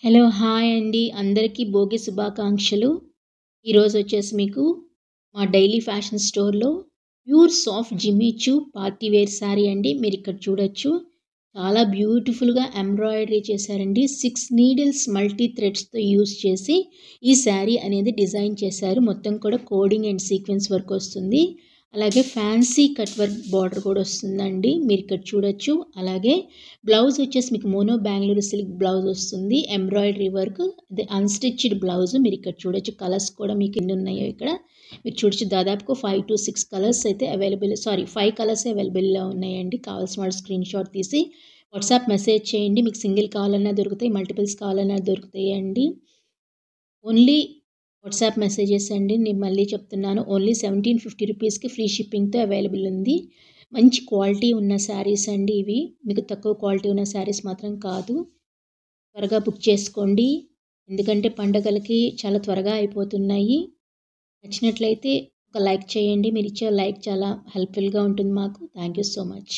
Hello! Hi అండి. అందరికీ భోగి శుభాకాంక్షలు. ఈరోజు వచ్చేసి మీకు మా డైలీ ఫ్యాషన్ స్టోర్‌లో pure soft Jimmy Choo party wear sari అండి. మీరిక్కడ చూడొచ్చు. చాలా బ్యూటిఫుల్‌గా ఎంబ్రాయిడరీ చేశారండి. 6 నీడిల్స్ మల్టీ థ్రెడ్స్‌తో యూజ్ చేసి ఈ శారీ అనేది డిజైన్ చేశారు. మొత్తం కూడా కోడింగ్ అండ్ సీక్వెన్స్ వర్క్ వస్తుంది. అలాగే ఫ్యాన్సీ కట్ వర్క్ బార్డర్ కూడా వస్తుందండి. మీరిక్కడ చూడొచ్చు. అలాగే బ్లౌజ్ వచ్చేసి మీకు మోనో బెంగుళూరు సిల్క్ బ్లౌజ్ వస్తుంది. ఎంబ్రాయిడరీ వర్క్ అదే అన్‌స్టిచ్డ్ బ్లౌజ్ మీరిక్కడ చూడొచ్చు. కలర్స్ కూడా మీకు ఎన్ని ఉన్నాయో ఇక్కడ మీరు చూడొచ్చు. దాదాపుగా 5-6 కలర్స్ అయితే అవైలబుల్ 5 కలర్స్ అవైలబుల్‌లో ఉన్నాయండి. కావాల్సిన వాళ్ళు స్క్రీన్‌షాట్ తీసి వాట్సాప్ మెసేజ్ చేయండి. మీకు సింగిల్ కావాలన్నా దొరుకుతాయి. మల్టిపుల్స్ కావాలన్నా దొరుకుతాయండి. ఓన్లీ వాట్సాప్ మెసేజెస్ అండి. నేను మళ్ళీ చెప్తున్నాను. ఓన్లీ 1750 రూపీస్‌కి ఫ్రీ షిప్పింగ్‌తో అవైలబుల్ ఉంది. మంచి క్వాలిటీ ఉన్న శారీస్ అండి ఇవి. మీకు తక్కువ క్వాలిటీ ఉన్న శారీస్ మాత్రం కాదు. త్వరగా బుక్ చేసుకోండి. ఎందుకంటే పండగలకి చాలా త్వరగా అయిపోతున్నాయి. నచ్చినట్లయితే ఒక లైక్ చేయండి. మీరిచ్చే లైక్ చాలా హెల్ప్‌ఫుల్‌గా ఉంటుంది మాకు. Thank you so much.